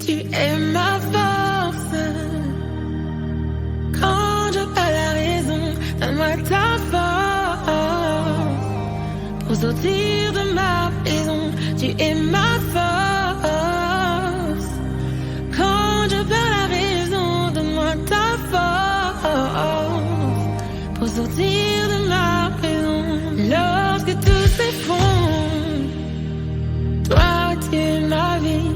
Tu es ma force. Quand je perds la raison, donne-moi ta force. Pour sortir de ma prison, tu es ma force. Quand je perds la raison, donne-moi ta force. Pour sortir de ma prison. Lorsque tout s'effondre, toi tu es ma vie.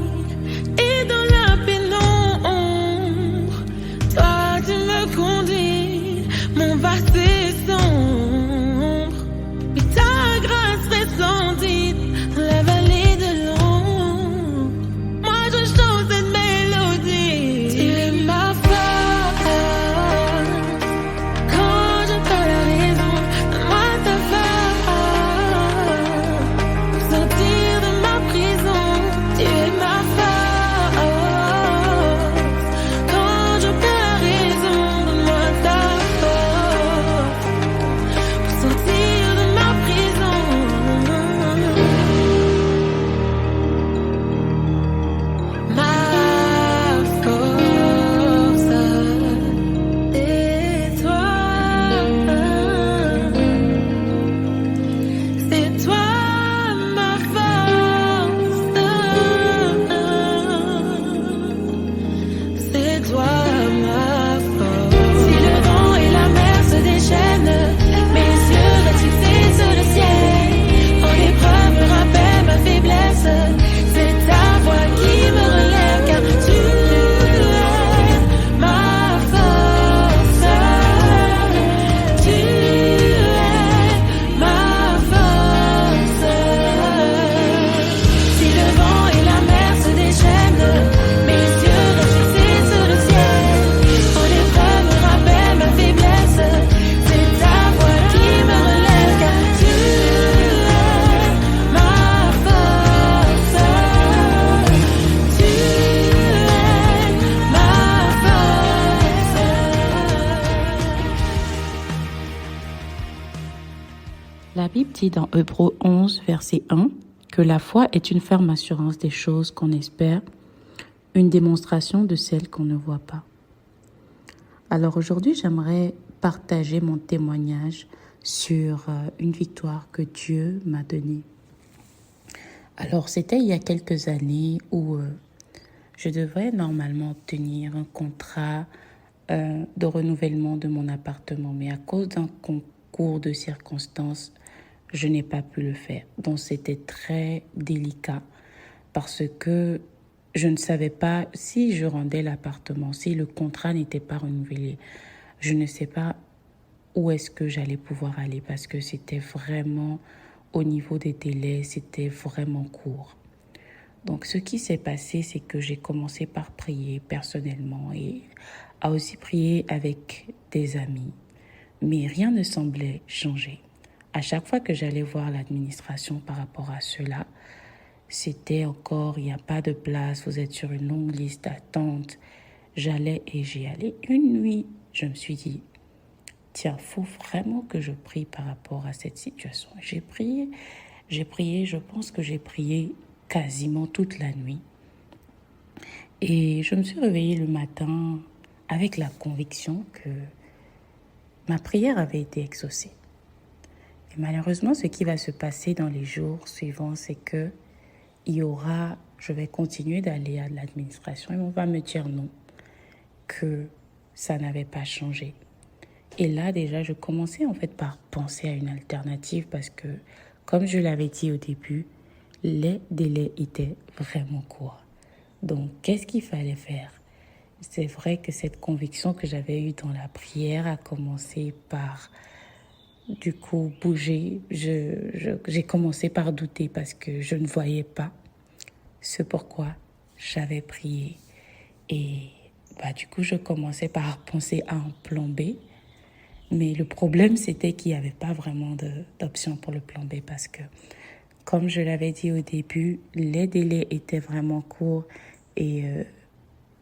Et dans la pénombre, toi tu me conduis. Mon passé sombre, mais ta grâce resplendit dans la vallée de l'ombre. Moi je chante cette mélodie. Tu es ma force. Quand je perds la raison, donne-moi ta force. Pour sortir de ma prison, tu es ma force. Quand je perds la raison, donne-moi ta force. Pour sortir de ma prison. Ma force, c'est toi. C'est toi ma force. C'est toi ma force. Si le vent et la mer se déchaînent, mes yeux restent fixés sur le ciel. Quand l'épreuve me rappelle ma faiblesse, c'est ta voix qui me relève, car tu es ma force. Tu es ma force. Si le vent et la mer se déchaînent, mes yeux restent fixés sur le ciel. Quand l'épreuve me rappelle ma faiblesse, c'est ta voix qui me relève, car tu es ma force. Tu es ma force. La Bible dit dans Hébreux 11, verset 1, que la foi est une ferme assurance des choses qu'on espère, une démonstration de celles qu'on ne voit pas. Alors aujourd'hui, j'aimerais partager mon témoignage sur une victoire que Dieu m'a donnée. Alors, c'était il y a quelques années où je devrais normalement obtenir un contrat de renouvellement de mon appartement. Mais à cause d'un concours de circonstances, je n'ai pas pu le faire. Donc, c'était très délicat parce que je ne savais pas si je rendais l'appartement, si le contrat n'était pas renouvelé. Je ne sais pas où est-ce que j'allais pouvoir aller parce que c'était vraiment, au niveau des délais, c'était vraiment court. Donc, ce qui s'est passé, c'est que j'ai commencé par prier personnellement et à aussi prier avec des amis. Mais rien ne semblait changer. À chaque fois que j'allais voir l'administration par rapport à cela, c'était encore, il n'y a pas de place, vous êtes sur une longue liste d'attente. J'allais et j'y allais. Une nuit, je me suis dit, tiens, il faut vraiment que je prie par rapport à cette situation. J'ai prié, je pense que j'ai prié quasiment toute la nuit. Et je me suis réveillée le matin avec la conviction que ma prière avait été exaucée. Et malheureusement, ce qui va se passer dans les jours suivants, c'est que je vais continuer d'aller à l'administration et on va me dire non, que ça n'avait pas changé. Et là, déjà, je commençais en fait par penser à une alternative parce que, comme je l'avais dit au début, les délais étaient vraiment courts. Donc, qu'est-ce qu'il fallait faire? C'est vrai que cette conviction que j'avais eue dans la prière a commencé par, du coup, bouger. J'ai commencé par douter parce que je ne voyais pas ce pourquoi j'avais prié. Et du coup, je commençais par penser à un plan B. Mais le problème, c'était qu'il n'y avait pas vraiment d'option pour le plan B parce que, comme je l'avais dit au début, les délais étaient vraiment courts et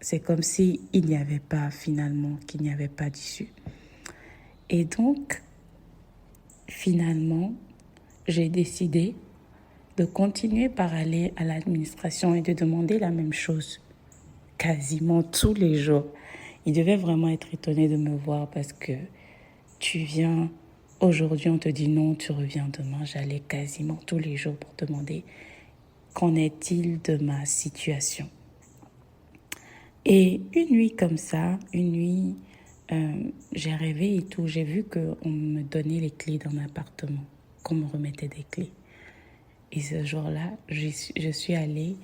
c'est comme s'il n'y avait pas finalement, qu'il n'y avait pas d'issue. Et donc, finalement, j'ai décidé de continuer par aller à l'administration et de demander la même chose. quasiment tous les jours. Il devait vraiment être étonné de me voir parce que tu viens aujourd'hui, on te dit non, tu reviens demain. J'allais quasiment tous les jours pour demander qu'en est-il de ma situation. Et une nuit comme ça, j'ai rêvé et tout, j'ai vu qu'on me donnait les clés d'un appartement, qu'on me remettait des clés. Et ce jour-là, je suis allée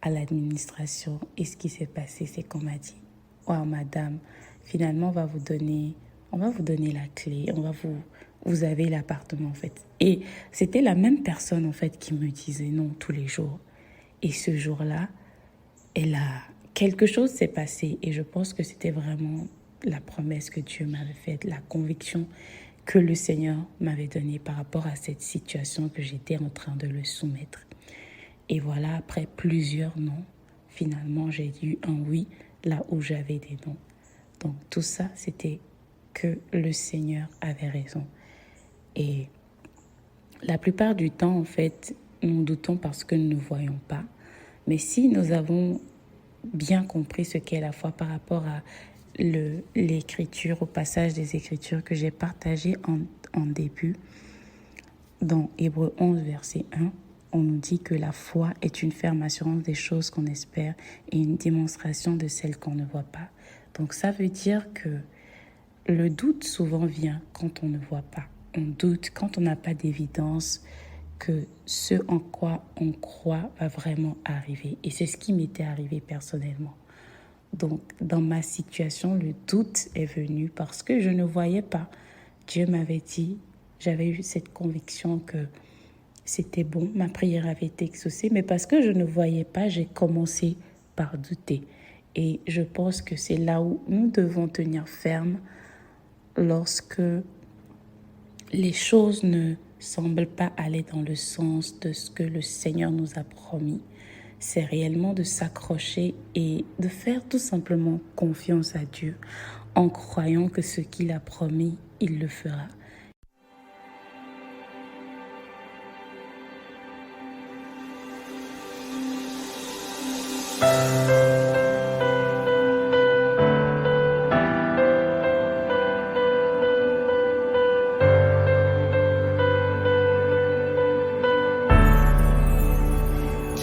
à l'administration et ce qui s'est passé, c'est qu'on m'a dit « Oh madame, finalement on va vous donner la clé, vous avez l'appartement en fait. » Et c'était la même personne en fait qui me disait non tous les jours. Et ce jour-là, quelque chose s'est passé et je pense que c'était vraiment la promesse que Dieu m'avait faite, la conviction que le Seigneur m'avait donnée par rapport à cette situation que j'étais en train de le soumettre. Et voilà, après plusieurs non, finalement j'ai eu un oui là où j'avais des non. Donc tout ça, c'était que le Seigneur avait raison. Et la plupart du temps, en fait, nous doutons parce que nous ne voyons pas. Mais si nous avons bien compris ce qu'est la foi par rapport à l'écriture, au passage des Écritures que j'ai partagé en début, dans Hébreux 11, verset 1, on nous dit que la foi est une ferme assurance des choses qu'on espère et une démonstration de celles qu'on ne voit pas. Donc ça veut dire que le doute souvent vient quand on ne voit pas. On doute quand on n'a pas d'évidence que ce en quoi on croit va vraiment arriver. Et c'est ce qui m'était arrivé personnellement. Donc, dans ma situation, le doute est venu parce que je ne voyais pas. Dieu m'avait dit, j'avais eu cette conviction que c'était bon, ma prière avait été exaucée, mais parce que je ne voyais pas, j'ai commencé par douter. Et je pense que c'est là où nous devons tenir ferme lorsque les choses ne semblent pas aller dans le sens de ce que le Seigneur nous a promis. C'est réellement de s'accrocher et de faire tout simplement confiance à Dieu en croyant que ce qu'il a promis, il le fera.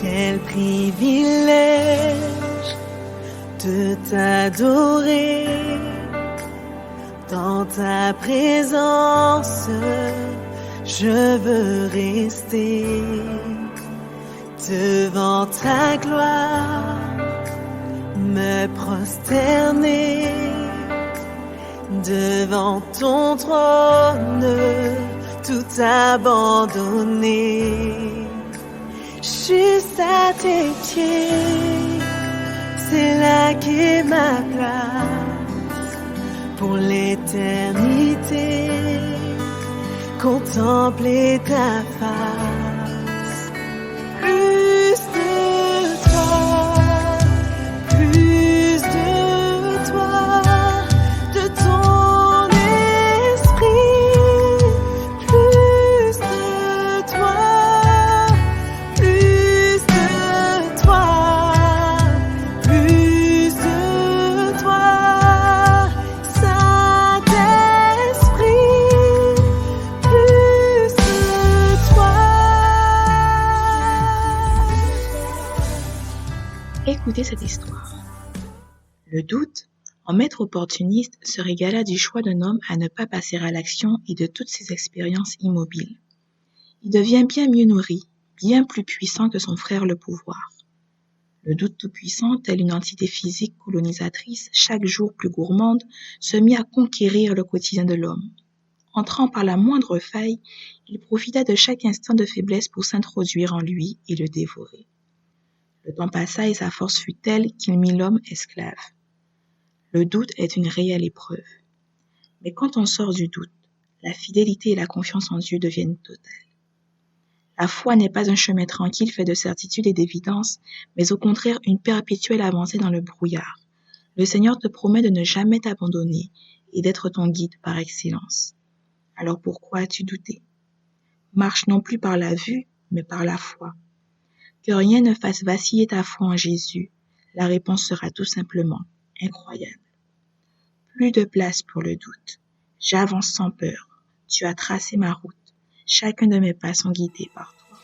Quel privilège de t'adorer dans ta présence, je veux rester devant ta gloire, me prosterner devant ton trône, tout abandonner. Juste à tes pieds, c'est là qu'est ma place pour l'éternité. Contempler ta face, plus de toi, de ton esprit, plus de toi. Écoutez cette histoire. Le doute, en maître opportuniste, se régala du choix d'un homme à ne pas passer à l'action et de toutes ses expériences immobiles. Il devient bien mieux nourri, bien plus puissant que son frère le pouvoir. Le doute tout-puissant, tel une entité physique colonisatrice, chaque jour plus gourmande, se mit à conquérir le quotidien de l'homme. Entrant par la moindre faille, il profita de chaque instant de faiblesse pour s'introduire en lui et le dévorer. Le temps passa et sa force fut telle qu'il mit l'homme esclave. Le doute est une réelle épreuve. Mais quand on sort du doute, la fidélité et la confiance en Dieu deviennent totales. La foi n'est pas un chemin tranquille fait de certitude et d'évidence, mais au contraire une perpétuelle avancée dans le brouillard. Le Seigneur te promet de ne jamais t'abandonner et d'être ton guide par excellence. Alors pourquoi as-tu douté? Marche non plus par la vue, mais par la foi. Que rien ne fasse vaciller ta foi en Jésus, La réponse sera tout simplement incroyable. Plus de place pour le doute. J'avance sans peur. Tu as tracé ma route. Chacun de mes pas sont guidés par toi.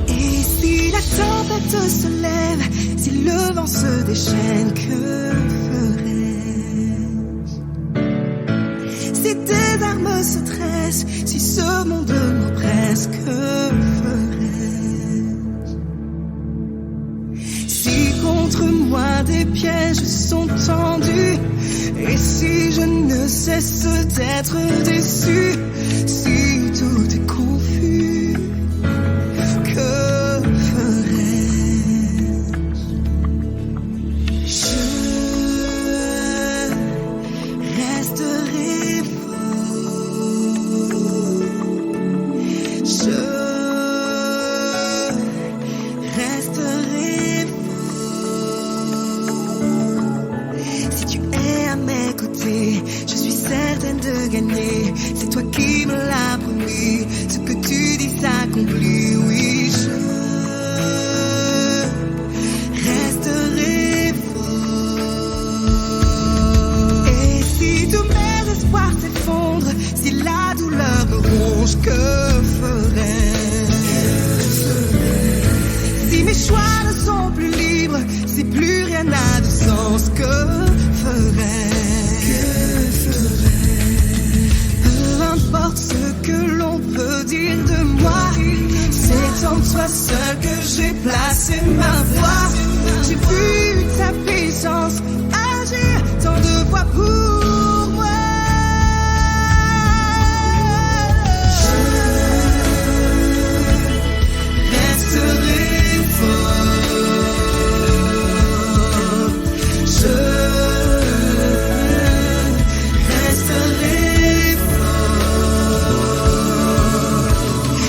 Et si la tempête se lève, si le vent se déchaîne, que ferais-je? Si tes armes se tressent, si ce monde m'oppresse, que ferais-je? Si contre moi des pièges sont tendus, et si je ne cesse d'être déçu, si tout est confus, que ferais-je? Je resterai fort. Je resterai fort. Si tu es à mes côtés, je suis certaine de gagner. C'est toi qui me l'as promis. Ce que tu dis s'accomplit. Oui, je resterai fort. Et si tous mes espoirs s'effondrent, si la douleur me ronge, que ferais-je? Si mes choix ne sont plus libres, si plus rien n'a de sens, que ferais-je? Peu importe ce que l'on peut dire de moi, c'est en toi seul que j'ai placé ma foi. J'ai vu ta puissance agir tant de fois pour moi. Je resterai fort. Je resterai fort.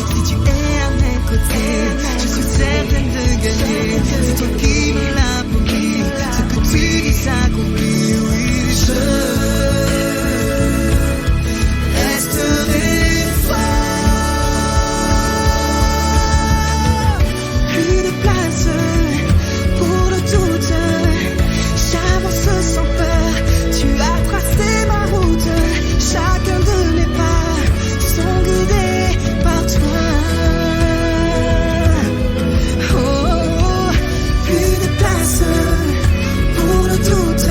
Si tu es à mes côtés, je suis certaine de gagner. C'est toi qui me l'as promis. Ce que tu dis s'accomplit. Oui, je resterai fort. Plus de place pour le doute. J'avance sans peur. Tu as tracé ma route. Chacun de mes pas sont guidés par toi. Oh, plus de place pour le doute.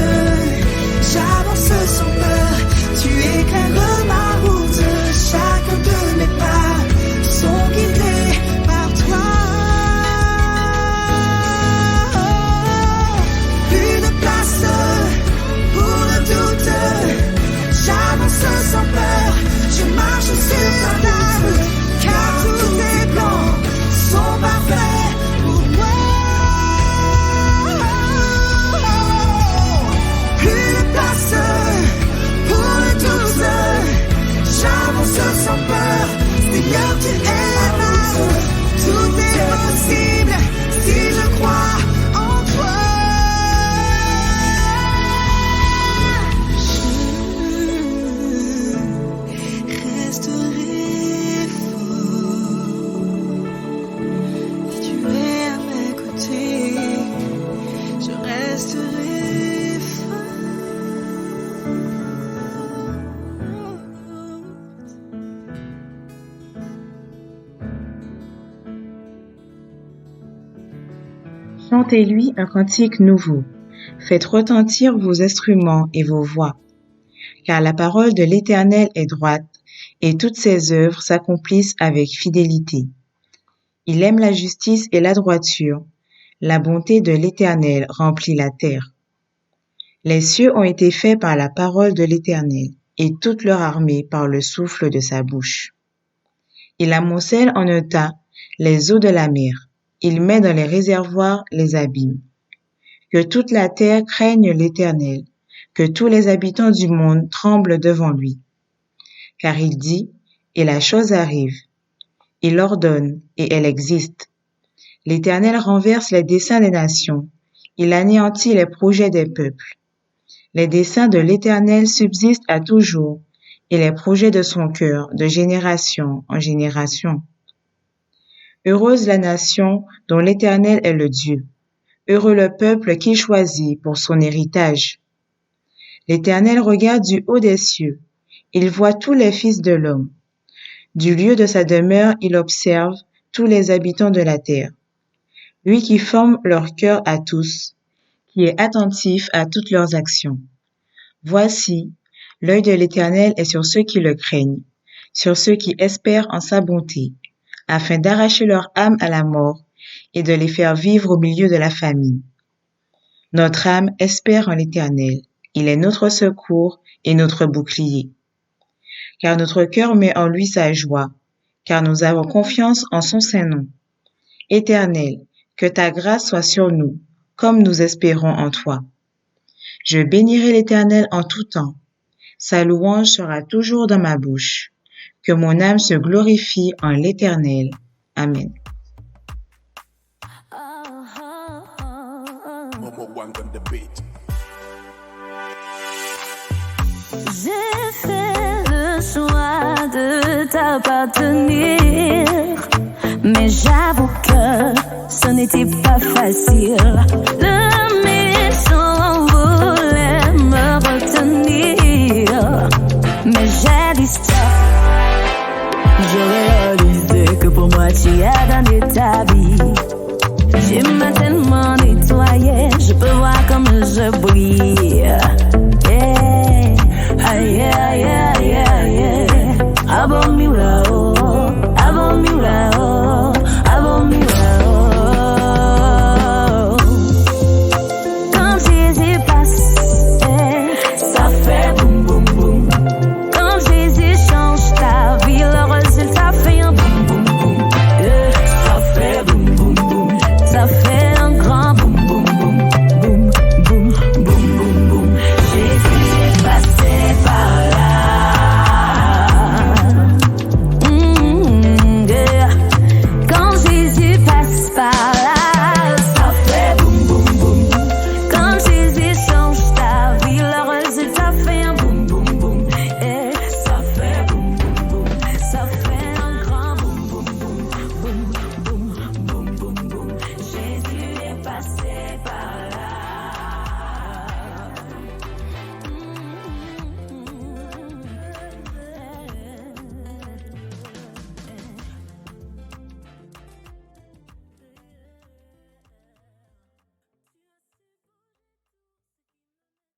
J'avance sans peur. Tu éclaires ma route. Chacun de mes pas sont guidés par toi. Plus de place pour le doute. J'avance sans peur. Je marche sur ta table. Car tous tes plans sont parfaits pour moi. Plus de place pour le doute. J'avance sans peur. Seigneur, tu es aimable. Tout est possible si je crois en toi. Je resterai fort. Si tu es à mes côtés, je resterai fort. Chantez-lui un cantique nouveau. Faites retentir vos instruments et vos voix. Car la parole de l'Éternel est droite, et toutes ses œuvres s'accomplissent avec fidélité. Il aime la justice et la droiture. La bonté de l'Éternel remplit la terre. Les cieux ont été faits par la parole de l'Éternel, et toute leur armée par le souffle de sa bouche. Il amoncelle en un tas les eaux de la mer. Il met dans les réservoirs les abîmes. Que toute la terre craigne l'Éternel, que tous les habitants du monde tremblent devant lui. Car il dit, et la chose arrive. Il ordonne, et elle existe. L'Éternel renverse les desseins des nations. Il anéantit les projets des peuples. Les desseins de l'Éternel subsistent à toujours, et les projets de son cœur, de génération en génération. Heureuse la nation dont l'Éternel est le Dieu. Heureux le peuple qu'il choisit pour son héritage. L'Éternel regarde du haut des cieux. Il voit tous les fils de l'homme. Du lieu de sa demeure, il observe tous les habitants de la terre. Lui qui forme leur cœur à tous, qui est attentif à toutes leurs actions. Voici, l'œil de l'Éternel est sur ceux qui le craignent, sur ceux qui espèrent en sa bonté, afin d'arracher leur âme à la mort et de les faire vivre au milieu de la famine. Notre âme espère en l'Éternel. Il est notre secours et notre bouclier. Car notre cœur met en lui sa joie, car nous avons confiance en son saint nom. Éternel, que ta grâce soit sur nous, comme nous espérons en toi. Je bénirai l'Éternel en tout temps. Sa louange sera toujours dans ma bouche. Que mon âme se glorifie en l'Éternel. Amen. J'ai fait le choix de t'appartenir, mais j'avoue que ce n'était pas facile.